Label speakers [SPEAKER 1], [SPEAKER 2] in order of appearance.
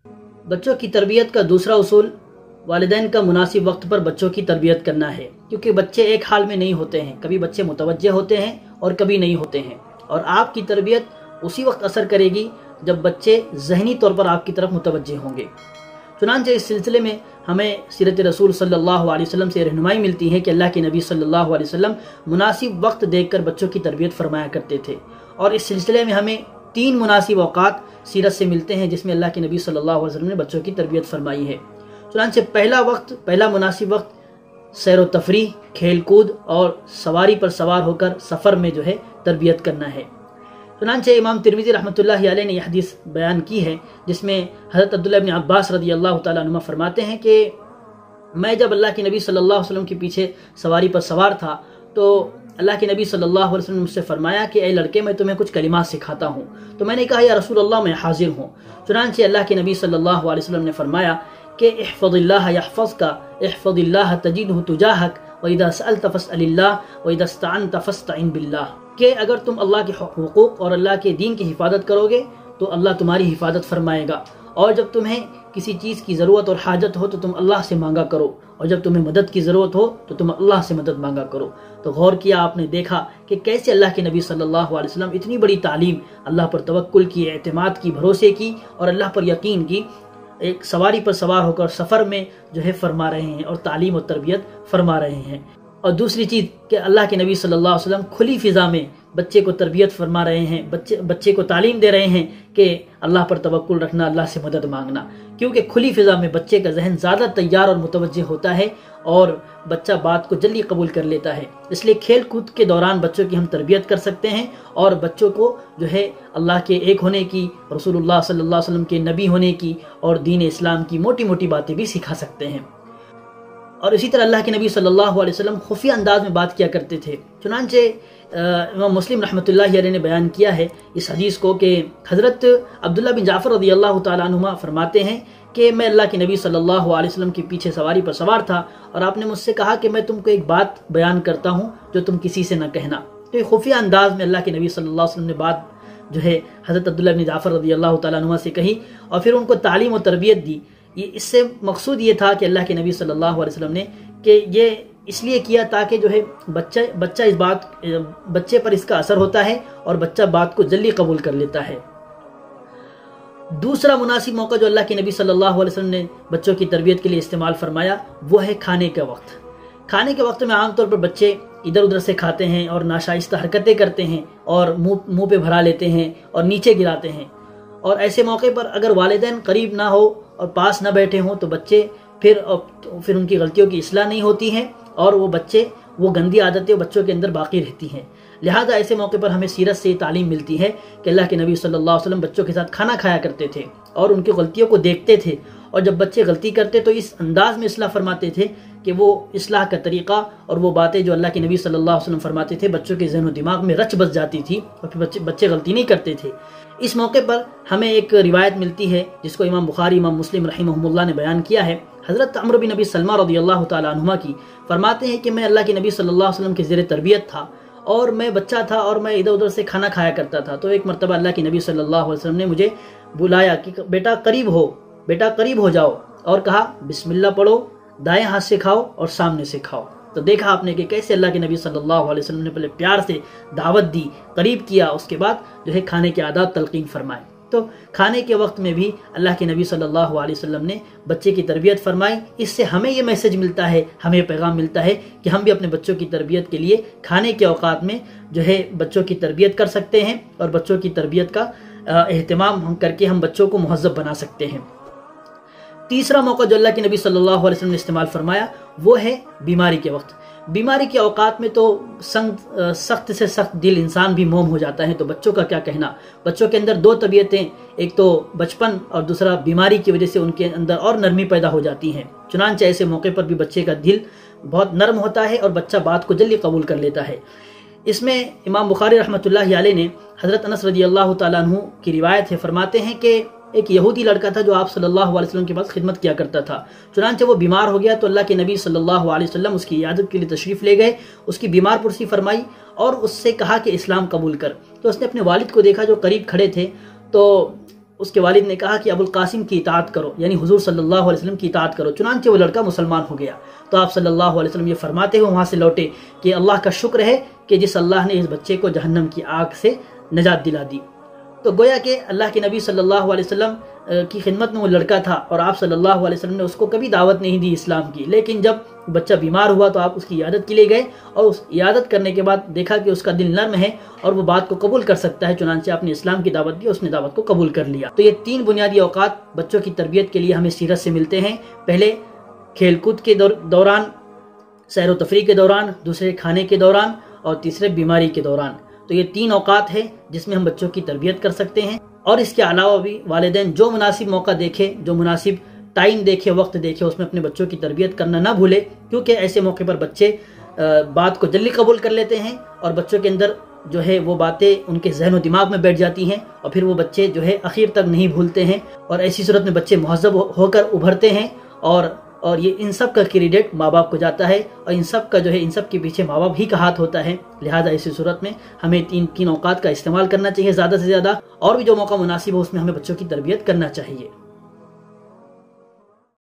[SPEAKER 1] بچوں کی تربیت کا دوسرا اصول والدین کا مناسب وقت پر بچوں کی تربیت کرنا ہے، کیونکہ بچے ایک حال میں نہیں ہوتے ہیں، کبھی بچے متوجہ ہوتے ہیں اور کبھی نہیں ہوتے ہیں، اور آپ کی تربیت اسی وقت اثر کرے گی جب بچے ذہنی طور پر آپ کی طرف متوجہ ہوں گے۔ چنانچہ اس سلسلے میں ہمیں سیرت رسول صلی اللہ علیہ وسلم سے رہنمائی ملتی ہے کہ اللہ کے نبی صلی اللہ علیہ وسلم مناسب وقت دیکھ کر بچوں کی تربیت فرمایا کرتے تھے، اور اس سلسلے میں ہمیں 3 مناسب اوقات سیرت سے ملتے ہیں جس میں اللہ کے نبی صلی اللہ علیہ وسلم نے بچوں کی تربیت فرمائی ہے۔ چنانچہ پہلا مناسب وقت سیر و تفریح، کھیل کود اور سواری پر سوار ہو کر سفر میں تربیت کرنا ہے۔ چنانچہ امام ترمذی رحمۃ اللہ علیہ نے یہ حدیث بیان کی ہے جس میں حضرت عبداللہ بن عباس رضی اللہ تعالیٰ عنہ فرماتے ہیں کہ میں جب اللہ کے نبی صلی اللہ علیہ وسلم کے پیچھے سواری پر سوار تھا تو اللہ کے نبی صلی اللہ علیہ وسلم نے مجھ سے فرمایا کہ اے لڑکے، میں تمہیں کچھ کلمات سکھاتا ہوں۔ تو میں نے کہا یا رسول اللہ، میں حاضر ہوں۔ چنانچہ اللہ کے نبی صلی اللہ علیہ وسلم نے فرمایا کہ احفظ اللہ یحفظک، احفظ اللہ تجدہ تجاہک، وَإِذَا سَأَلْتَ فَاسْأَلِ اللَّهِ وَإِذَا اسْتَعَنْتَ فَاسْتَعِنْ بِاللَّهِ، کہ اگر تم اللہ کے حقوق اور اللہ کے دین کی حفاظت کرو گے تو اللہ تمہاری حفاظت فرمائے گا، اور جب تمہیں کسی چیز کی ضرورت اور حاجت ہو تو تم اللہ سے مانگا کرو، اور جب تمہیں مدد کی ضرورت ہو تو تم اللہ سے مدد مانگا کرو۔ تو غور کیا آپ نے دیکھا کہ کیسے اللہ کے نبی صلی اللہ علیہ وسلم اتنی بڑی تعلیم، اللہ پر توکل کی، اعتماد کی، بھروسے کی اور اللہ پر یقین کی، ایک سواری پر سوار ہو کر سفر میں فرما رہے ہیں اور تعلیم و تربیت فرما رہے ہیں۔ اور دوسری چیز کہ اللہ کے نبی صلی اللہ علیہ وسلم کھلی فضا میں بچے کو تربیت فرما رہے ہیں، بچے کو تعلیم دے رہے ہیں کہ اللہ پر توکل رکھنا، اللہ سے مدد مانگنا، کیونکہ کھلی فضا میں بچے کا ذہن زیادہ تیار اور متوجہ ہوتا ہے اور بچہ بات کو جلدی قبول کر لیتا ہے۔ اس لیے کھیل کود کے دوران بچوں کی ہم تربیت کر سکتے ہیں اور بچوں کو اللہ کے ایک ہونے کی، رسول اللہ صلی اللہ علیہ وسلم کے نبی ہونے کی اور دین اسلام کی موٹی موٹی باتیں بھی سکھا سکتے ہیں۔ اور اسی طرح اللہ کے نبی صلی اللہ علیہ وسلم خفیہ انداز میں بات کیا کرتے تھے۔ چنانچہ امام مسلم رحمۃ اللہ علیہ نے بیان کیا ہے اس حدیث کو کہ حضرت عبداللہ بن جعفر رضی اللہ تعالیٰ عنہما فرماتے ہیں کہ میں اللہ کے نبی صلی اللہ علیہ وسلم کے پیچھے سواری پر سوار تھا اور آپ نے مجھ سے کہا کہ میں تم کو ایک بات بیان کرتا ہوں جو تم کسی سے نہ کہنا۔ تو یہ خفیہ انداز میں اللہ کے نبی صلی اللہ علیہ وسلم نے بات حضرت عبداللہ بن جعفر رضی اللہ تعالیٰ عنہ سے کہی اور پھر ان کو تعلیم و تربیت دی۔ اس سے مقصود یہ تھا کہ اللہ کے نبی صلی اللہ علیہ وسلم نے کہ یہ اس لیے کیا تاکہ بچے پر اس کا اثر ہوتا ہے اور بچہ بات کو جلدی قبول کر لیتا ہے۔ دوسرا مناسب موقع جو اللہ کے نبی صلی اللہ علیہ وسلم نے بچوں کی تربیت کے لیے استعمال فرمایا وہ ہے کھانے کا وقت۔ کھانے کے وقت میں عام طور پر بچے ادھر ادھر سے کھاتے ہیں اور ناشائستہ حرکتیں کرتے ہیں اور منہ پہ بھرا لیتے ہیں اور نیچے گراتے ہیں، اور ایسے موقع پر اگر والدین قریب نہ ہو اور پاس نہ بیٹھے ہوں تو بچے پھر ان کی غلطیوں کی اصلاح نہیں ہوتی ہے اور وہ گندی عادتیں بچوں کے اندر باقی رہتی ہیں۔ لہٰذا ایسے موقع پر ہمیں سیرت سے تعلیم ملتی ہے کہ اللہ کے نبی صلی اللہ علیہ وسلم بچوں کے ساتھ کھانا کھایا کرتے تھے اور ان کی غلطیوں کو دیکھتے تھے، اور جب بچے غلطی کرتے تو اس انداز میں اصلاح فرماتے تھے کہ وہ اصلاح کا طریقہ اور وہ باتیں جو اللہ کے نبی صلی اللہ علیہ وسلم فرماتے تھے بچوں کے ذہن و دماغ میں رچ بس جاتی تھی اور پھر بچے غلطی نہیں کرتے تھے۔ اس موقع پر ہمیں ایک روایت ملتی ہے جس کو امام بخاری، امام مسلم رحمہم اللہ نے بیان کیا ہے، حضرت عمرو بن ابی سلمہ رضی اللہ تعالیٰ عنہما کی، فرماتے ہیں کہ میں اللہ کے نبی صلی اللہ علیہ وسلم کے زیر تربیت تھا اور میں بچہ تھا اور میں ادھر ادھر سے کھانا کھایا کرتا تھا۔ تو ایک مرتبہ اللہ کے نبی صلی اللہ علیہ وسلم نے مجھے بلایا کہ بیٹا قریب ہو جاؤ، اور کہا بسم اللہ پڑھو، دائیں ہاتھ سے کھاؤ اور سامنے سے کھاؤ۔ تو دیکھا آپ نے کہ کیسے اللہ کے نبی صلی اللہ علیہ وسلم نے پہلے پیار سے دعوت دی، قریب کیا، اس کے بعد کھانے کے آداب تلقین فرمائے۔ تو کھانے کے وقت میں بھی اللہ کے نبی صلی اللہ علیہ وسلم نے بچے کی تربیت فرمائی۔ اس سے ہمیں یہ میسج ملتا ہے، ہمیں پیغام ملتا ہے کہ ہم بھی اپنے بچوں کی تربیت کے لیے کھانے کے اوقات میں بچوں کی تربیت کر سکتے ہیں اور بچوں کی تربیت کا اہتمام کر کے ہم بچوں کو مہذب بنا سکتے ہیں۔ تیسرا موقع جو اللہ کے نبی صلی اللہ علیہ وسلم نے استعمال فرمایا وہ ہے بیماری کے وقت۔ بیماری کے اوقات میں تو سخت سے سخت دل انسان بھی موم ہو جاتا ہے، تو بچوں کا کیا کہنا۔ بچوں کے اندر 2 طبیعتیں، ایک تو بچپن اور دوسرا بیماری کی وجہ سے ان کے اندر اور نرمی پیدا ہو جاتی ہیں۔ چنانچہ ایسے موقع پر بھی بچے کا دل بہت نرم ہوتا ہے اور بچہ بات کو جلدی قبول کر لیتا ہے۔ اس میں امام بخاری رحمۃ اللہ علیہ نے حضرت انس رضی اللہ تعالیٰ عنہ کی روایت ہے، فرماتے ہیں کہ ایک یہودی لڑکا تھا جو آپ صلی اللہ علیہ وسلم کے پاس خدمت کیا کرتا تھا۔ چنانچہ وہ بیمار ہو گیا تو اللہ کے نبی صلی اللہ علیہ وسلم اس کی عیادت کے لیے تشریف لے گئے، اس کی بیمار پرسی فرمائی اور اس سے کہا کہ اسلام قبول کر۔ تو اس نے اپنے والد کو دیکھا جو قریب کھڑے تھے، تو اس کے والد نے کہا کہ ابو القاسم کی اطاعت کرو، یعنی حضور صلی اللہ علیہ وسلم کی اطاعت کرو، چنانچہ وہ لڑکا مسلمان ہو گیا۔ تو آپ صلی اللہ علیہ وسلم یہ فرماتے ہوئے وہاں سے لوٹے کہ اللہ کا شکر ہے کہ جس اللہ نے اس بچے کو جہنم کی آگ سے نجات دلا دی۔ تو گویا کہ اللہ کے نبی صلی اللہ علیہ وسلم کی خدمت میں وہ لڑکا تھا، اور آپ صلی اللہ علیہ وسلم نے اس کو کبھی دعوت نہیں دی اسلام کی، لیکن جب بچہ بیمار ہوا تو آپ اس کی عیادت کے لیے گئے، اور اس عیادت کرنے کے بعد دیکھا کہ اس کا دل نرم ہے اور وہ بات کو قبول کر سکتا ہے، چنانچہ آپ نے اسلام کی دعوت دی، اس نے دعوت کو قبول کر لیا۔ تو یہ 3 بنیادی اوقات بچوں کی تربیت کے لیے ہمیں سیرت سے ملتے ہیں۔ پہلے کھیل کود کے دوران، سیر و تفریح کے دوران، دوسرے کھانے کے دوران، اور تیسرے بیماری کے دوران۔ تو یہ 3 اوقات ہیں جس میں ہم بچوں کی تربیت کر سکتے ہیں، اور اس کے علاوہ بھی والدین جو مناسب موقع دیکھے، جو مناسب ٹائم دیکھے، وقت دیکھے، اس میں اپنے بچوں کی تربیت کرنا نہ بھولے، کیونکہ ایسے موقع پر بچے بات کو جلدی قبول کر لیتے ہیں، اور بچوں کے اندر جو ہے وہ باتیں ان کے ذہن و دماغ میں بیٹھ جاتی ہیں، اور پھر وہ بچے جو ہے اخیر تک نہیں بھولتے ہیں، اور ایسی صورت میں بچے مہذب ہو کر ابھرتے ہیں، اور یہ ان سب کا کریڈٹ ماں باپ کو جاتا ہے، اور ان سب کا جو ہے ان سب کے پیچھے ماں باپ ہی کا ہاتھ ہوتا ہے۔ لہٰذا ایسی صورت میں ہمیں 3 اوقات کا استعمال کرنا چاہیے زیادہ سے زیادہ، اور بھی جو موقع مناسب ہو اس میں ہمیں بچوں کی تربیت کرنا چاہیے۔